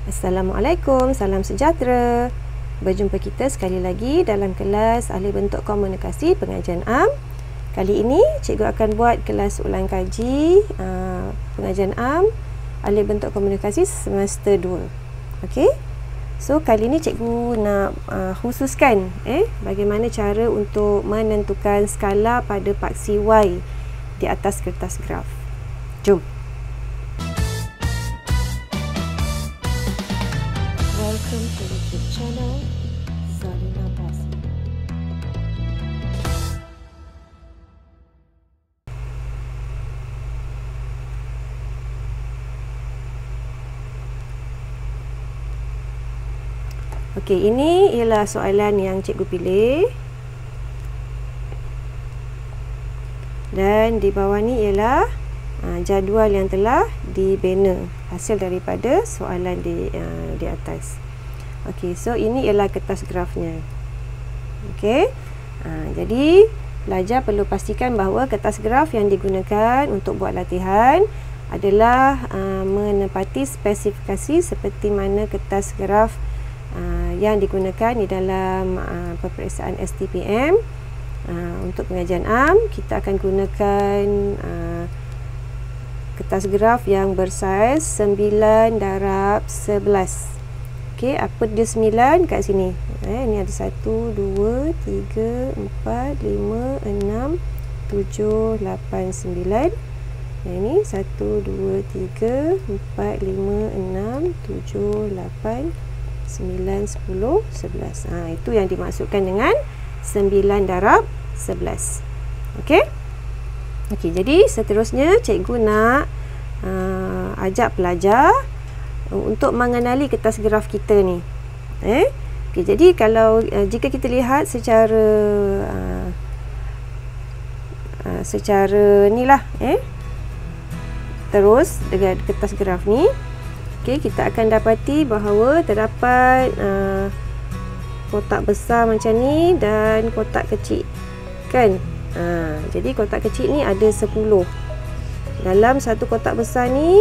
Assalamualaikum, salam sejahtera. Berjumpa kita sekali lagi dalam kelas Ahli Bentuk Komunikasi Pengajian Am. Kali ini cikgu akan buat kelas ulang kaji Pengajian Am Ahli Bentuk Komunikasi semester 2. Okey. So kali ini cikgu nak khususkan bagaimana cara untuk menentukan skala pada paksi Y di atas kertas graf. Jom. Welcome to YouTube channel Zalina Basi. Okey, ini ialah soalan yang cikgu pilih. Dan di bawah ni ialah jadual yang telah dibina hasil daripada soalan di atas. Okey, so ini ialah kertas grafnya. Okey. Jadi pelajar perlu pastikan bahawa kertas graf yang digunakan untuk buat latihan adalah menepati spesifikasi seperti mana kertas graf yang digunakan di dalam peperiksaan STPM. Untuk pengajian am, kita akan gunakan kertas graf yang bersaiz 9 darab 11. Okey, apa dia 9 kat sini? Ini ada 1, 2, 3, 4, 5, 6, 7, 8, 9. Ini 1, 2, 3, 4, 5, 6, 7, 8, 9, 10, 11. Itu yang dimaksudkan dengan 9 darab 11. Okey? Okey, jadi seterusnya cikgu nak ajak pelajar untuk mengenali kertas graf kita ni. Okey, jadi kalau jika kita lihat secara inilah terus dengan kertas graf ni, okey, kita akan dapati bahawa terdapat kotak besar macam ni dan kotak kecil, kan? Jadi kotak kecil ni ada 10. Dalam satu kotak besar ni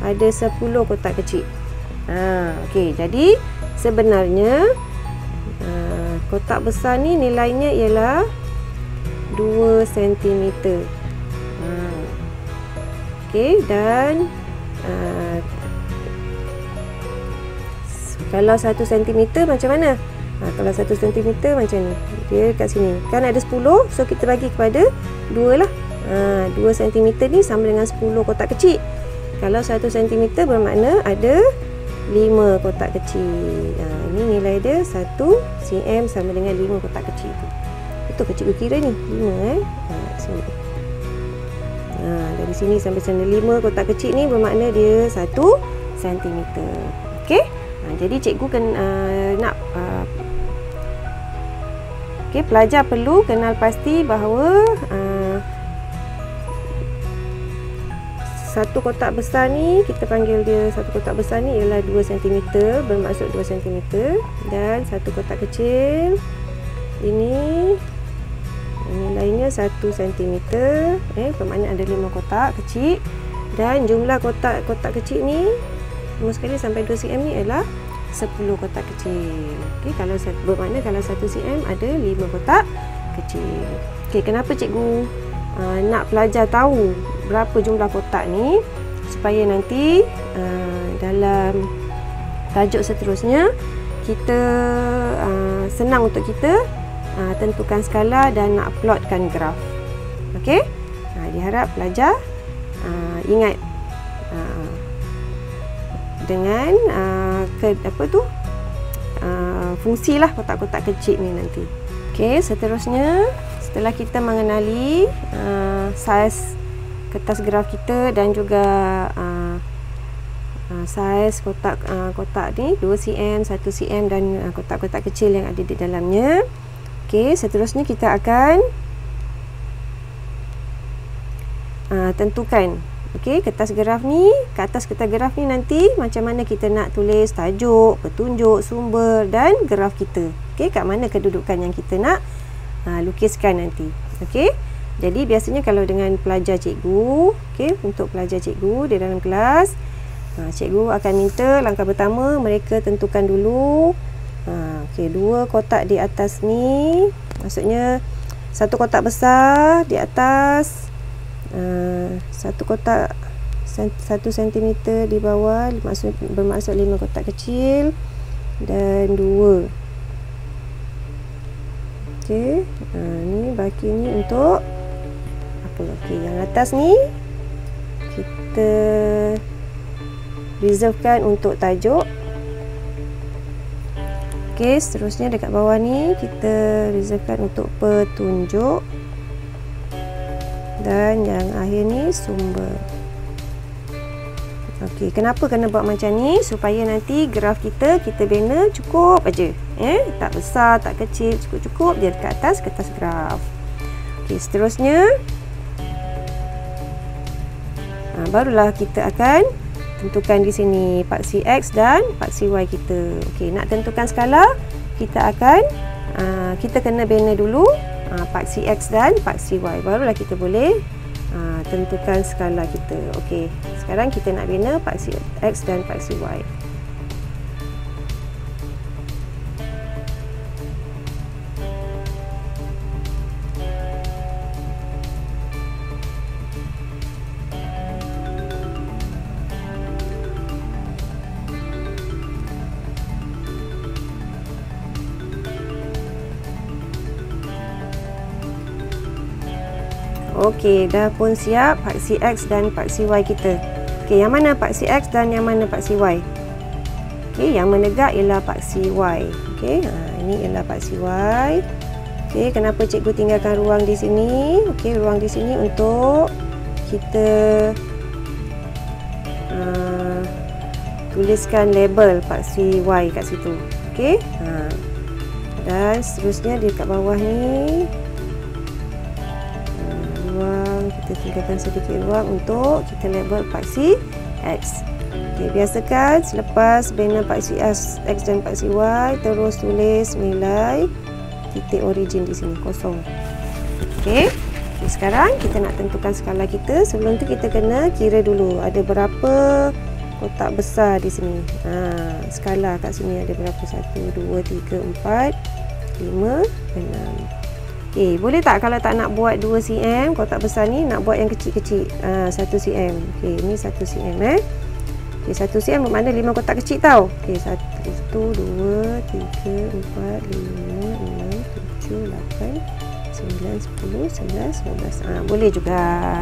ada 10 kotak kecil. Okey, jadi sebenarnya kotak besar ni nilainya ialah 2 cm. Okey, dan kalau 1 cm macam mana? Kalau 1 cm macam ni, dia kat sini kan ada 10, so kita bagi kepada 2 lah. 2 cm ni sama dengan 10 kotak kecil. Kalau 1 cm bermakna ada 5 kotak kecil. Ini nilai dia 1 cm sama dengan 5 kotak kecil tu. Itu kecil kira ni 5 sini. Dari sini sampai sana 5 kotak kecil ni bermakna dia 1 cm. Okey. Jadi cikgu nak pelajar perlu kenal pasti bahawa satu kotak besar ni, kita panggil dia satu kotak besar ni ialah 2 cm, bermaksud 2 cm, dan satu kotak kecil ini nilainya 1 cm, bermakna ada 5 kotak kecil, dan jumlah kotak kecil ni semua sekali sampai 2 cm ni ialah 10 kotak kecil. Okey, kalau bermakna kalau 1 cm ada 5 kotak kecil. Okey, kenapa cikgu nak pelajar tahu berapa jumlah kotak ni, supaya nanti dalam tajuk seterusnya kita senang untuk kita tentukan skala dan nak plotkan graf. Okey, diharap pelajar ingat dengan fungsilah kotak-kotak kecil ni nanti. Okey, seterusnya setelah kita mengenali saiz kertas graf kita dan juga saiz kotak ni 2 cm, 1 cm dan kotak-kotak kecil yang ada di dalamnya. Okey, seterusnya kita akan tentukan kertas graf ni. Ke atas kertas graf ni nanti macam mana kita nak tulis tajuk, petunjuk, sumber dan graf kita. Okey, kat mana kedudukan yang kita nak lukiskan nanti. Okey, jadi biasanya kalau dengan pelajar cikgu, untuk pelajar cikgu di dalam kelas, Cikgu akan minta langkah pertama mereka tentukan dulu okey, 2 kotak di atas ni, maksudnya 1 kotak besar di atas, 1 kotak 1 cm di bawah, bermaksud 5 kotak kecil dan 2. okey, ni baki ni untuk apa? Okey, yang atas ni kita reservekan untuk tajuk. Okey, seterusnya dekat bawah ni kita reservekan untuk petunjuk. Dan yang akhir ni sumber. Okey, kenapa kena buat macam ni? Supaya nanti graf kita bina cukup aja. Tak besar, tak kecil, cukup-cukup dia dekat atas kertas graf. Okey, seterusnya barulah kita akan tentukan di sini paksi X dan paksi Y kita. Okey, nak tentukan skala, kita akan kita kena bina dulu paksi X dan paksi Y. Barulah kita boleh tentukan skala kita. Okey, sekarang kita nak bina paksi X dan paksi Y. Okey, dah pun siap paksi X dan paksi Y kita. Okey, yang mana paksi X dan yang mana paksi Y? Okey, yang menegak ialah paksi Y. Okey, ini ialah paksi Y. Okey, kenapa cikgu tinggalkan ruang di sini? Okey, ruang di sini untuk kita tuliskan label paksi Y kat situ. Okey, dan seterusnya di kat bawah ni kita tinggalkan sedikit ruang untuk kita label paksi X. Okay, biasakan selepas bina paksi X dan paksi Y, terus tulis nilai titik origin di sini kosong. Okey, sekarang kita nak tentukan skala kita. Sebelum tu kita kena kira dulu ada berapa kotak besar di sini. Skala kat sini ada berapa? 1, 2, 3, 4, 5, 6. Okey, boleh tak kalau tak nak buat 2 cm kotak besar ni, nak buat yang kecil-kecil, 1 cm. Okey, ni 1 cm Okey, 1 cm bermakna 5 kotak kecil tau. Okey, 1, 2, 3, 4, 5, 6, 7, 8, 9, 10, 11, 12. Boleh juga.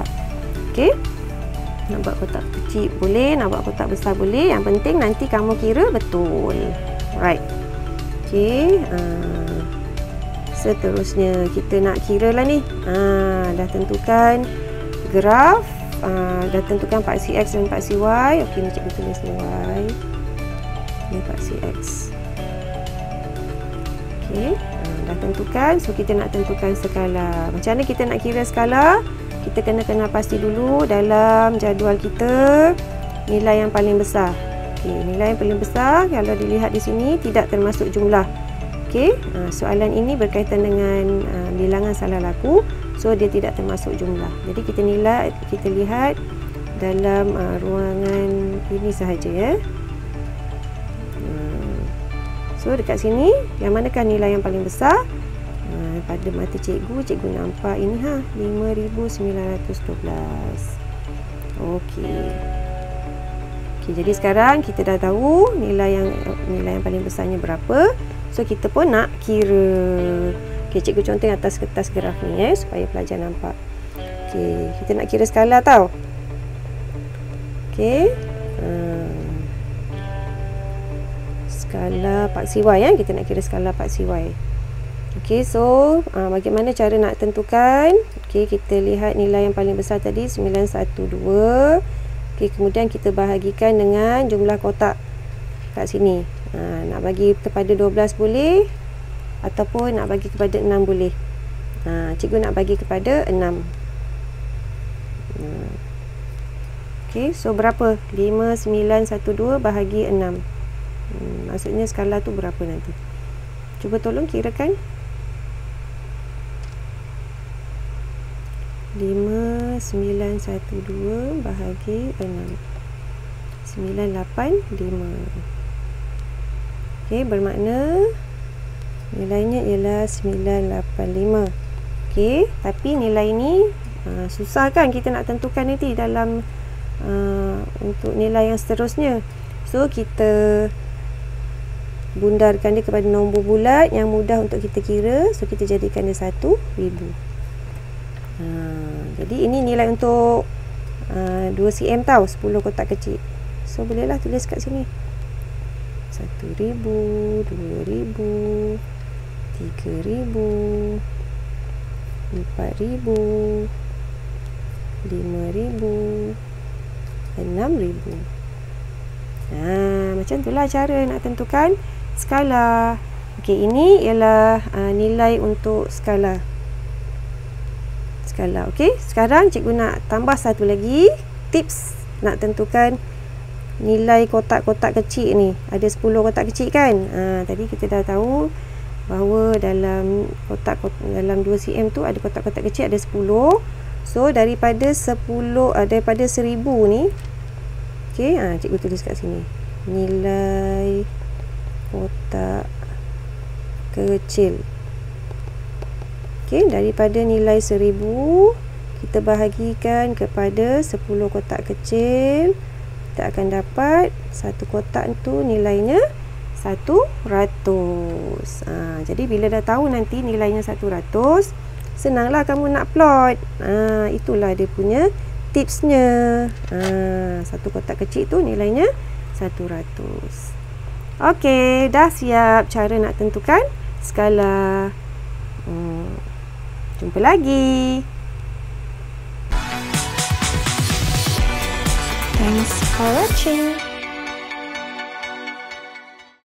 Okey, nak buat kotak kecil boleh, nak buat kotak besar boleh. Yang penting nanti kamu kira betul. Alright. Okey, seterusnya kita nak kira lah ni. Dah tentukan graf, dah tentukan paksi X dan paksi Y. Okey, ni cikgu tulis ni Y, ni paksi X. Okey, dah tentukan. So kita nak tentukan skala. Macam mana kita nak kira skala? Kita kena pasti dulu dalam jadual kita nilai yang paling besar. Okey, nilai yang paling besar kalau dilihat di sini tidak termasuk jumlah. Okey, soalan ini berkaitan dengan bilangan salah laku, so dia tidak termasuk jumlah. Jadi kita lihat dalam ruangan ini sahaja ya. So dekat sini yang manakah nilai yang paling besar? Pada mata cikgu nampak ini 5912. Okey. Okey, jadi sekarang kita dah tahu nilai yang paling besarnya berapa. So kita pun nak kira. Okey, cikgu contoh atas kertas graf ni supaya pelajar nampak. Okey, kita nak kira skala tau. Okey. Skala paksi Y kita nak kira skala paksi Y. Okey, so bagaimana cara nak tentukan? Okey, kita lihat nilai yang paling besar tadi 912. Okey, kemudian kita bahagikan dengan jumlah kotak kat sini. Nak bagi kepada 12 boleh, ataupun nak bagi kepada 6 boleh. Cikgu nak bagi kepada 6. Okey, so berapa? 5912 bahagi 6. Maksudnya skala tu berapa nanti? Cuba tolong kirakan. 5912 bahagi 6. 985. Okey, bermakna nilainya ialah 985. Okey, tapi nilai ni susah kan kita nak tentukan nanti dalam untuk nilai yang seterusnya. So kita bundarkan dia kepada nombor bulat yang mudah untuk kita kira. So kita jadikan dia 1000. Jadi ini nilai untuk 2 cm tau, 10 kotak kecil. So bolehlah tulis kat sini 1000, 2000, 3000, 4000, 5000, 6000. Macam itulah cara nak tentukan skala. Okey, ini ialah nilai untuk skala. Okey, sekarang cikgu nak tambah satu lagi tips nak tentukan nilai kotak-kotak kecil ni. Ada 10 kotak kecil kan? Tadi kita dah tahu bahawa dalam dalam 2 cm tu ada kotak-kotak kecil ada 10. So daripada 1000 ni, okey, cikgu tulis kat sini. Nilai kotak kecil. Okey, daripada nilai 1000 kita bahagikan kepada 10 kotak kecil, kita akan dapat satu kotak tu nilainya 100. Jadi bila dah tahu nanti nilainya 100, senanglah kamu nak plot. Itulah dia punya tipsnya. Satu kotak kecil tu nilainya 100. Okey, dah siap cara nak tentukan skala. Jumpa lagi. Thanks for watching.